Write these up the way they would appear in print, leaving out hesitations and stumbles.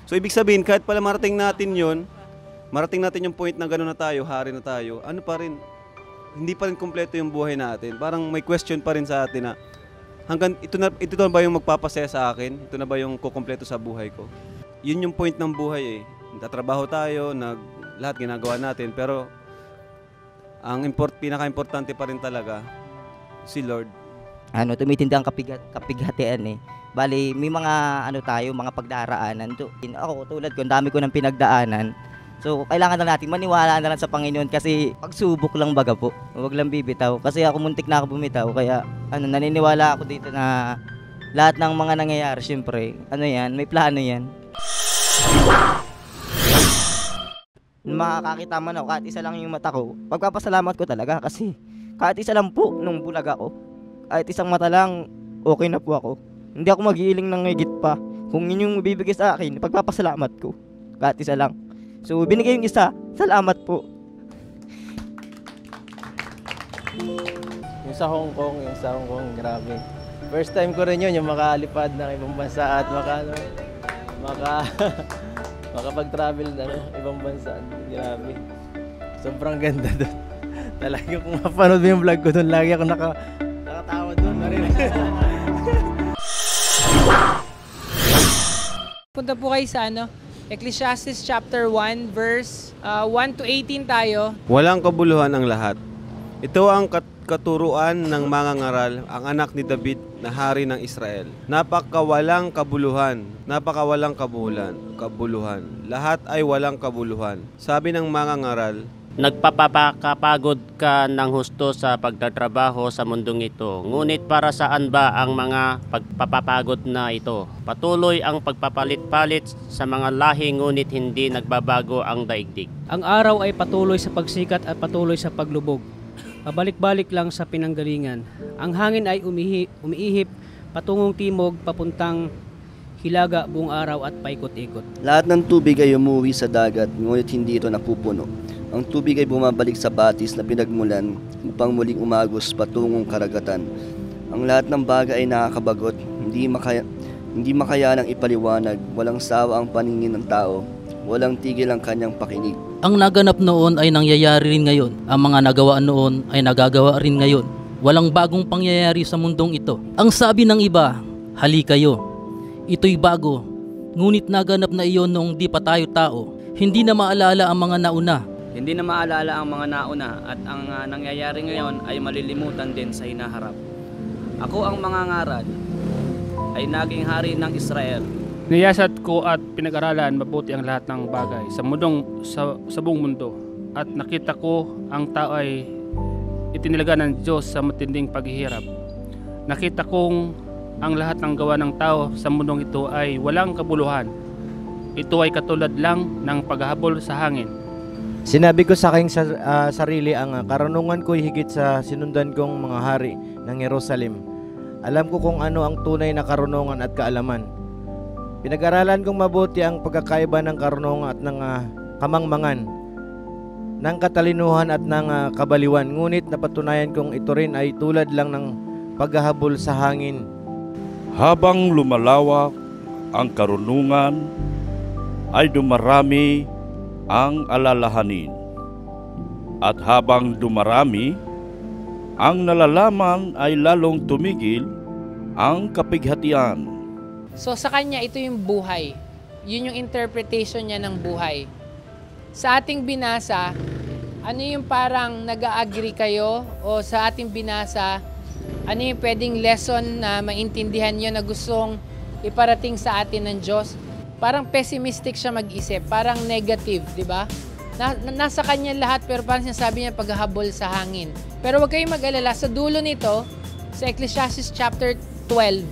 So ibig sabihin, kahit pala marating natin yung point na gano'n na tayo, hari na tayo, ano pa rin, hindi pa rin kumpleto yung buhay natin. Parang may question pa rin sa atin na, hanggang ito na ba yung magpapasaya sa akin? Ito na ba yung kukumpleto sa buhay ko? Yun yung point ng buhay eh. Nagtatrabaho tayo, lahat ginagawa natin, pero ang pinaka-importante pa rin talaga, si Lord. Tumitindi ang kapighatian eh. Bali, may mga mga pagdaraanan. Ako, tulad ko, ang dami ko ng pinagdaanan. So, kailangan na natin maniwala na lang sa Panginoon kasi pagsubok lang baga po. Huwag lang bibitaw. Kasi ako muntik na ako bumitaw. Kaya, naniniwala ako dito na lahat ng mga nangyayari, syempre, may plano yan. Makakakita man ako, kahit isa lang yung mata ko, pagpapasalamat ko talaga kasi kahit isa lang po nung bulag ako, kahit isang mata lang, okay na po ako. Hindi ako mag-iiling ng higit pa. Kung yun yung bibigay sa akin, pagpapasalamat ko. Kahit isa lang. So, binigay yung isa, salamat po. Yung sa Hong Kong, grabe. First time ko rin yun, yung makalipad ng ibang bansa at makapag-travel ng ibang bansa. Grabe. Sobrang ganda doon. Talaga kung mapanood mo yung vlog ko doon, lagi ako nakatawa doon. Punta po kayo sa Ecclesiastes chapter 1 verse 1 to 18 tayo. Walang kabuluhan ang lahat. Ito ang katuruan ng mangangaral, ang anak ni David na hari ng Israel. Napakawalang kabuluhan. Lahat ay walang kabuluhan. Sabi ng mangangaral, nagpapakapagod ka ng husto sa pagtatrabaho sa mundong ito. Ngunit para saan ba ang mga pagpapagod na ito? Patuloy ang pagpapalit-palit sa mga lahi ngunit hindi nagbabago ang daigdig. Ang araw ay patuloy sa pagsikat at patuloy sa paglubog. Pabalik-balik lang sa pinanggalingan. Ang hangin ay umiihip patungong timog papuntang hilaga buong araw at paikot-ikot. Lahat ng tubig ay umuwi sa dagat ngunit hindi ito napupuno. Ang tubig ay bumabalik sa batis na pinagmulan upang muling umagos patungong karagatan. Ang lahat ng bagay ay nakakabagot, hindi makayanang ipaliwanag, walang sawa ang paningin ng tao, walang tigil ang kanyang pakinig. Ang naganap noon ay nangyayari rin ngayon, ang mga nagawa noon ay nagagawa rin ngayon. Walang bagong pangyayari sa mundong ito. Ang sabi ng iba, hali kayo, ito'y bago, ngunit naganap na iyon noong di pa tayo tao. Hindi na maalala ang mga nauna. Hindi na maalala ang mga nauna at ang nangyayari ngayon ay malilimutan din sa hinaharap. Ako ang mangangaral ay naging hari ng Israel. Niyasat ko at pinag-aralan mabuti ang lahat ng bagay sa buong mundo. At nakita ko ang tao ay itinilaga ng Diyos sa matinding paghihirap. Nakita kong ang lahat ng gawa ng tao sa mundong ito ay walang kabuluhan. Ito ay katulad lang ng paghahabol sa hangin. Sinabi ko sa aking sarili ang karunungan ko higit sa sinundan kong mga hari ng Jerusalem. Alam ko kung ano ang tunay na karunungan at kaalaman. Pinag-aralan kong mabuti ang pagkakaiba ng karunungan at ng kamangmangan, ng katalinuhan at ng kabaliwan. Ngunit napatunayan kong ito rin ay tulad lang ng paghahabol sa hangin. Habang lumalawak ang karunungan, ay dumarami ang alalahanin. At habang dumarami, ang nalalaman ay lalong tumigil ang kapighatian. So sa kanya, ito yung buhay. Yun yung interpretation niya ng buhay. Sa ating binasa, ano yung parang nag-agree kayo? O sa ating binasa, ano yung pwedeng lesson na maintindihan nyo na gustong iparating sa atin ng Diyos? Parang pessimistic siya mag-isip, parang negative, di ba? Nasa kanya lahat pero parang sinasabi niya paghahabol sa hangin. Pero huwag kayong mag-alala, sa dulo nito, sa Ecclesiastes chapter 12,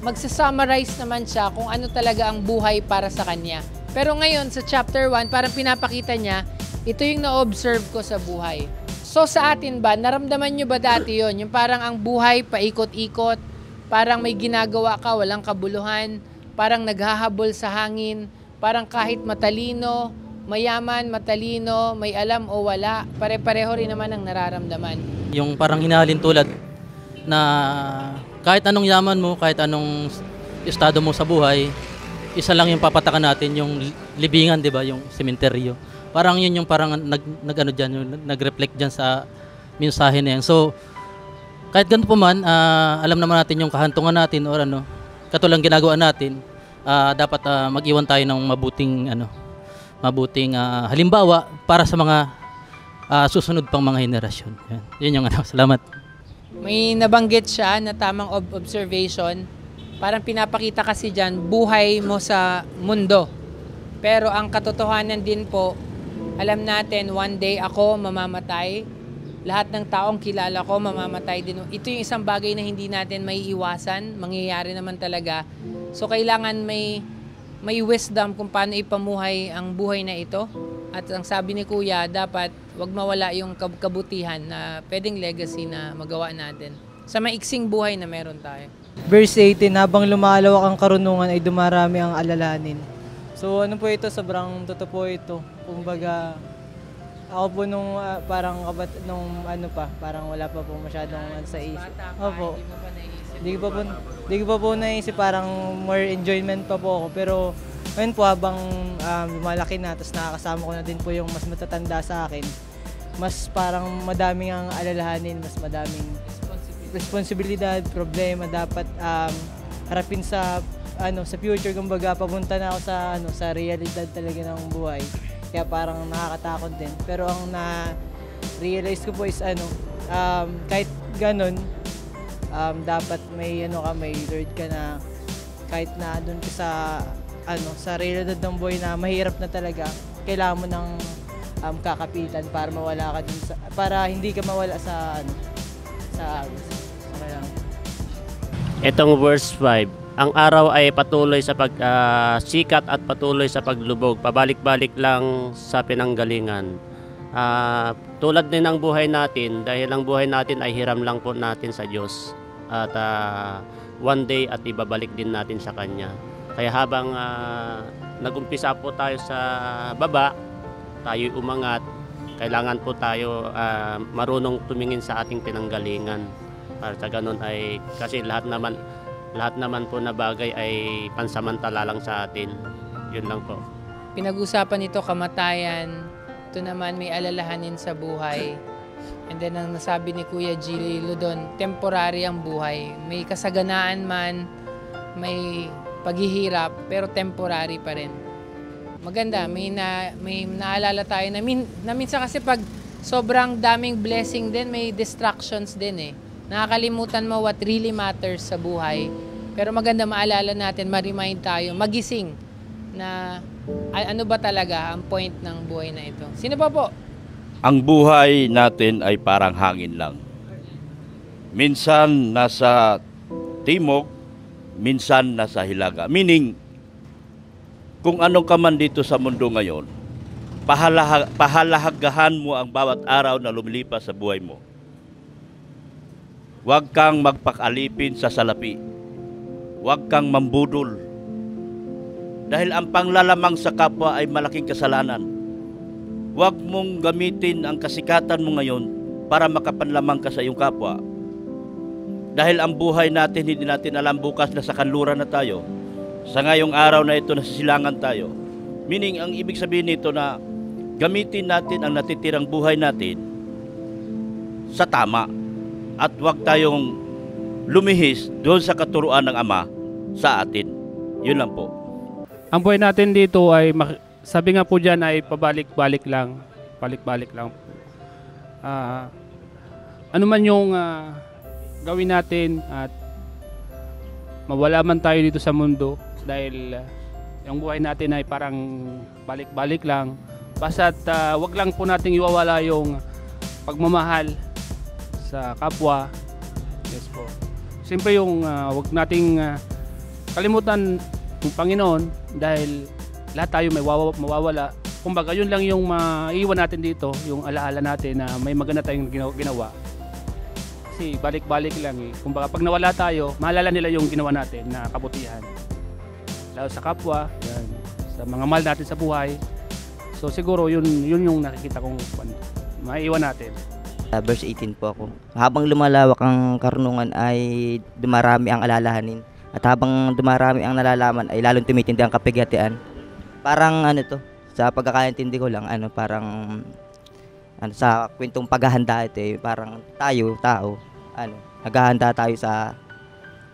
magsa-summarize naman siya kung ano talaga ang buhay para sa kanya. Pero ngayon, sa chapter 1, parang pinapakita niya, ito yung na-observe ko sa buhay. So sa atin ba, naramdaman nyo ba dati yon? Yung parang ang buhay paikot-ikot, parang may ginagawa ka, walang kabuluhan, parang naghahabol sa hangin, parang kahit matalino, mayaman, matalino, may alam o wala, pare-pareho rin naman ang nararamdaman. Yung parang hinahalin tulad na kahit anong yaman mo, kahit anong estado mo sa buhay, isa lang yung papatakan natin, yung libingan, di ba, yung sementeryo. Parang yun yung parang nag-ano dyan, yung nag-reflect dyan sa mensahe na yan. So, kahit ganito pa man, alam naman natin yung kahantungan natin or ano, katulang ginagawa natin, dapat mag-iwan tayo ng mabuting halimbawa para sa mga susunod pang mga henerasyon. Yun yung salamat. May nabanggit siya na tamang observation. Parang pinapakita kasi dyan, buhay mo sa mundo. Pero ang katotohanan din po, alam natin, one day ako mamamatay. Lahat ng taong kilala ko mamamatay din. Ito yung isang bagay na hindi natin may iwasan. Mangyayari naman talaga. So kailangan may wisdom kung paano ipamuhay ang buhay na ito. At ang sabi ni Kuya, dapat wag mawala yung kabutihan na pwedeng legacy na magawa natin sa maiksing buhay na meron tayo. Verse 18, habang lumalawak ang karunungan ay dumarami ang alalahanin. So ano po ito, sobrang totoo po ito. Kumbaga, ako po nung parang parang wala pa po masyadong sa isip. Opo. Hindi ko pa po naisip, parang more enjoyment pa po ako. Pero ngayon po habang lumalaki na, tapos nakakasama ko na din po yung mas matatanda sa akin, mas parang madaming ang alalahanin, mas madaming responsibilidad, problema dapat harapin sa future. Kumbaga papunta na ako sa realidad talaga ng buhay. Kaya parang nakakatakot din. Pero ang na-realize ko po is kahit ganun, dapat may Lord ka na kahit na doon ka sa realidad ng buhay na mahirap na talaga, kailangan mo ng kakapitan para mawala ka dun para hindi ka mawala sa agos. Itong verse 5, ang araw ay patuloy sa pagsikat at patuloy sa paglubog, pabalik-balik lang sa pinanggalingan. Tulad din ng buhay natin, dahil ang buhay natin ay hiram lang po natin sa Diyos. At one day at ibabalik din natin sa Kanya. Kaya habang nag-umpisa po tayo sa baba, tayo umangat, kailangan po tayo marunong tumingin sa ating pinanggalingan. Para sa ganun ay, kasi lahat naman po na bagay ay pansamantala lang sa atin. Yun lang po. Pinag-usapan ito kamatayan, ito naman may alalahanin sa buhay. And then ang nasabi ni Kuya Gilly Ludon, temporary ang buhay. May kasaganaan man, may paghihirap, pero temporary pa rin. Maganda, may naalala tayo na minsan kasi pag sobrang daming blessing din, may distractions din eh. Nakakalimutan mo what really matters sa buhay. Pero maganda maalala natin, ma-remind tayo, magising na ano ba talaga ang point ng buhay na ito. Sino pa po? Ang buhay natin ay parang hangin lang. Minsan nasa timog, minsan nasa hilaga. Meaning, kung ano ka man dito sa mundo ngayon, pahalagahan mo ang bawat araw na lumilipas sa buhay mo. Huwag kang magpakalipin sa salapi. Huwag kang mambudol. Dahil ang panglalamang sa kapwa ay malaking kasalanan. Huwag mong gamitin ang kasikatan mo ngayon para makapanlamang ka sa iyong kapwa. Dahil ang buhay natin, hindi natin alam bukas na sa kanluran na tayo. Sa ngayong araw na ito, nasisilangan tayo. Meaning, ang ibig sabihin nito na gamitin natin ang natitirang buhay natin sa tama. At huwag tayong lumihis doon sa katuruan ng Ama sa atin. Yun lang po. Ang buhay natin dito ay, sabi nga po dyan, ay pabalik-balik lang. Balik-balik lang. Ano man yung gawin natin at mawala man tayo dito sa mundo dahil yung buhay natin ay parang balik-balik lang. Basta't wag lang po nating iwawala yung pagmamahal sa kapwa. Yes po. Siyempre yung wag nating kalimutan ng Panginoon dahil lahat tayo may mawawala. Kumbaga yun lang yung maiiwan natin dito, yung alaala natin na may maganda tayong ginawa. Kasi balik-balik lang eh. Kumbaga pag nawala tayo, maalala nila yung ginawa natin na kabutihan. Lalo sa kapwa, yan, sa mga mahal natin sa buhay. So siguro yun yung nakikita kong maiiwan natin. Verse 18 po ako. Habang lumalawak ang karunungan ay dumarami ang alalahanin. At habang dumarami ang nalalaman ay lalong tumitindi ang kapighatian. Parang ano to, sa pagkakaintindi ko lang, parang sa kwentong paghahanda ito parang tayo, tao, naghahanda tayo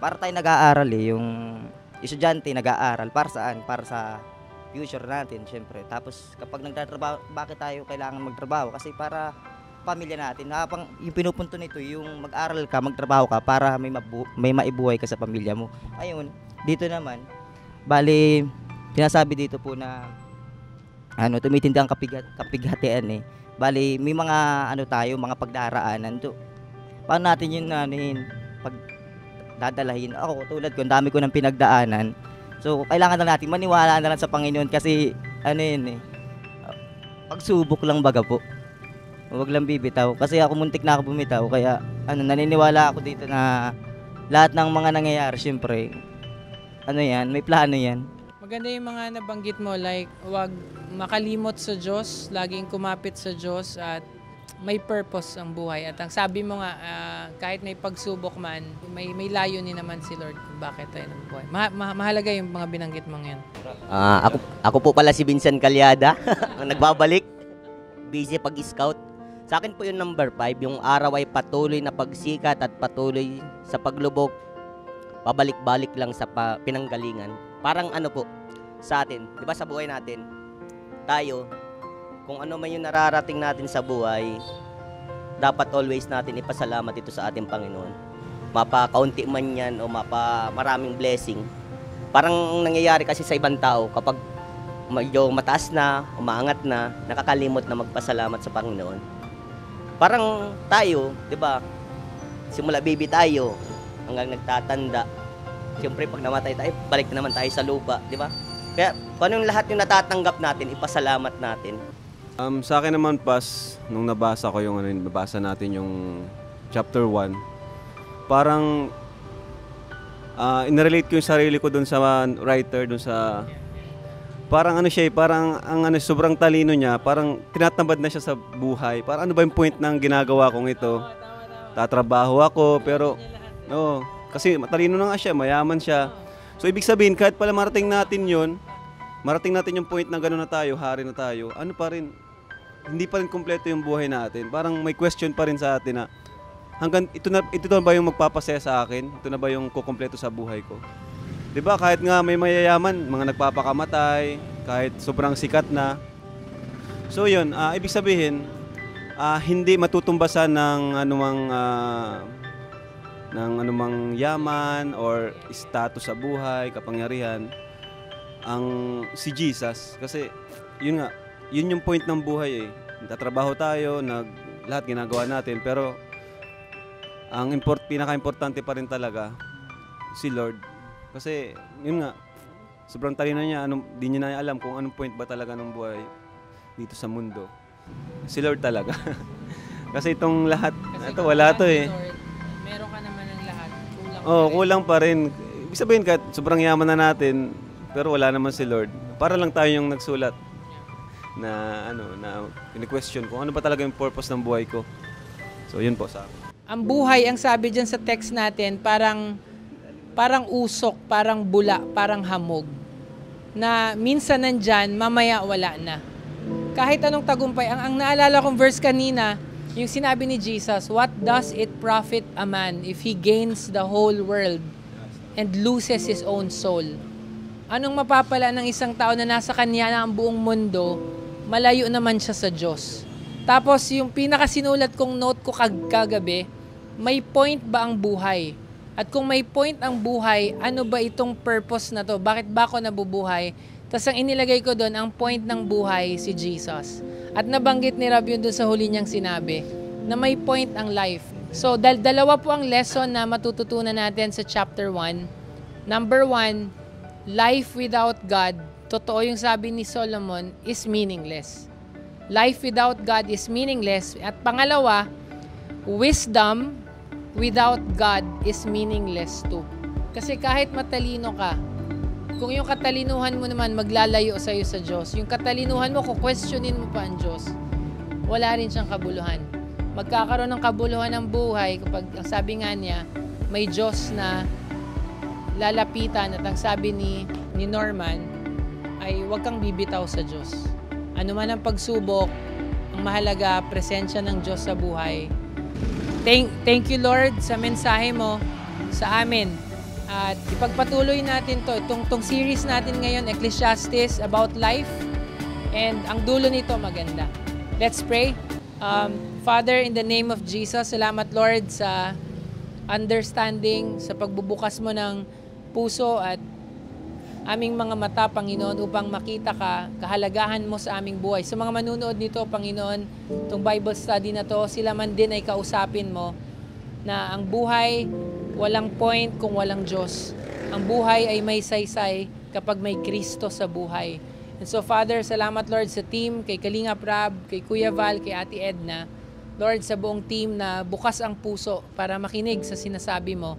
para tayo nag-aaral yung estudyante nag-aaral, para saan? Para sa future natin, syempre. Tapos kapag nagtatrabaho, bakit tayo kailangan magtrabaho? Kasi para pamilya natin. Habang yung pinupunto nito, yung mag-aral ka, magtrabaho ka para may maibuhay ka sa pamilya mo. Ayun, dito naman, bali, sinasabi dito po na tumitindi ang kapighatian. Bali, may mga tayo, mga pagdaraanan to. Paano natin yun pagdadalahin? Ako, tulad ko, ang dami ko ng pinagdaanan. So, kailangan lang natin maniwala na lang sa Panginoon kasi pagsubok lang baga po. Huwag lang bibitaw. Kasi ako muntik na ako bumitaw. Kaya naniniwala ako dito na lahat ng mga nangyayari, syempre, may plano yan. Maganda yung mga nabanggit mo, like huwag makalimot sa Diyos, laging kumapit sa Diyos at may purpose ang buhay. At ang sabi mo nga, kahit may pagsubok man, may layunin naman si Lord kung bakit tayo nabubuhay. Mahalaga yung mga binanggit mong yan. Ako po pala si Vincent Calyada, ang nagbabalik, busy pag-scout. Sa akin po yung number 5, yung araw ay patuloy na pagsikat at patuloy sa paglubog, pabalik-balik lang sa pinanggalingan. Parang po, sa atin, di ba sa buhay natin, tayo, kung ano man yung nararating natin sa buhay, dapat always natin ipasalamat ito sa ating Panginoon. Mapakaunti man yan o maraming blessing. Parang nangyayari kasi sa ibang tao, kapag medyo mataas na, umaangat na, nakakalimot na magpasalamat sa Panginoon. Parang tayo, di ba, simula baby tayo, hanggang nagtatanda. Siyempre, pag namatay tayo, balik na naman tayo sa lupa, di ba? Kaya, kung anong lahat yung natatanggap natin, ipasalamat natin. Sa akin naman, Pas, nung nabasa ko nabasa natin yung chapter 1, parang inrelate ko yung sarili ko dun sa writer, dun sa parang parang sobrang talino niya, parang tinatambad na siya sa buhay. Parang ano ba yung point ng ginagawa kong ito? Tatrabaho ako, pero kasi matalino na nga siya, mayaman siya. So ibig sabihin, kahit pala marating natin yung point na gano'n na tayo, hari na tayo, pa rin, hindi pa rin kumpleto yung buhay natin. Parang may question pa rin sa atin na hanggang ito na ba yung magpapasaya sa akin? Ito na ba yung kukumpleto sa buhay ko? 'Di ba? Kahit nga may mayayaman, mga nagpapakamatay, kahit sobrang sikat na. So 'yun, ibig sabihin, hindi matutumbasan ng anumang yaman or status sa buhay, kapangyarihan ang si Jesus, kasi yun yung point ng buhay Nagtatrabaho tayo, lahat ginagawa natin, pero ang pinaka-importante pa rin talaga si Lord. Kasi yun nga, sobrang talino niya, di niya na alam kung anong point ba talaga ng buhay dito sa mundo. Si Lord talaga. Kasi itong lahat, ito wala to Lord, meron ka naman ng lahat, kulang pa rin. Ibig sabihin kahit sobrang yaman na natin, pero wala naman si Lord. Para lang tayo yung nagsulat na ini-question kung ano ba talaga yung purpose ng buhay ko. So yun po sa akin. Ang buhay, ang sabi dyan sa text natin, parang usok, parang bula, parang hamog. Na minsan nandyan, mamaya wala na. Kahit anong tagumpay, ang naalala kong verse kanina, yung sinabi ni Jesus, what does it profit a man if he gains the whole world and loses his own soul? Anong mapapala ng isang tao na nasa kanya na ang buong mundo, malayo naman siya sa Diyos? Tapos yung pinakasinulat kong note ko kagabi, may point ba ang buhay? At kung may point ang buhay, ano ba itong purpose na to? Bakit ba ako nabubuhay? Tapos ang inilagay ko doon, ang point ng buhay, si Jesus. At nabanggit ni Rab yun doon sa huli niyang sinabi, na may point ang life. So, dalawa po ang lesson na matututunan natin sa chapter 1. Number 1, life without God, totoo yung sabi ni Solomon, is meaningless. Life without God is meaningless. At pangalawa, wisdom without God is meaningless too. Kasi kahit matalino ka, kung yung katalinuhan mo naman maglalayo sa'yo sa Diyos, yung katalinuhan mo, questionin mo pa ang Diyos, wala rin siyang kabuluhan. Magkakaroon ng kabuluhan ng buhay kapag, ang sabi nga niya, may Diyos na lalapitan at ang sabi ni Norman ay huwag kang bibitaw sa Diyos. Ano man ang pagsubok, ang mahalaga, presensya ng Diyos sa buhay. Thank you Lord sa mensahe mo sa amin. At ipagpatuloy natin to. Itong series natin ngayon, Ecclesiastes, about life. And ang dulo nito maganda. Let's pray. Father, in the name of Jesus, salamat Lord sa understanding, sa pagbubukas mo ng puso at aming mga mata, Panginoon, upang makita ka, kahalagahan mo sa aming buhay. Sa mga manunood nito, Panginoon, itong Bible study na to, sila man din ay kausapin mo na ang buhay, walang point kung walang Diyos. Ang buhay ay may saysay kapag may Kristo sa buhay. And so, Father, salamat, Lord, sa team, kay Kalinga Prab, kay Kuya Val, kay Ate Edna. Lord, sa buong team na bukas ang puso para makinig sa sinasabi mo.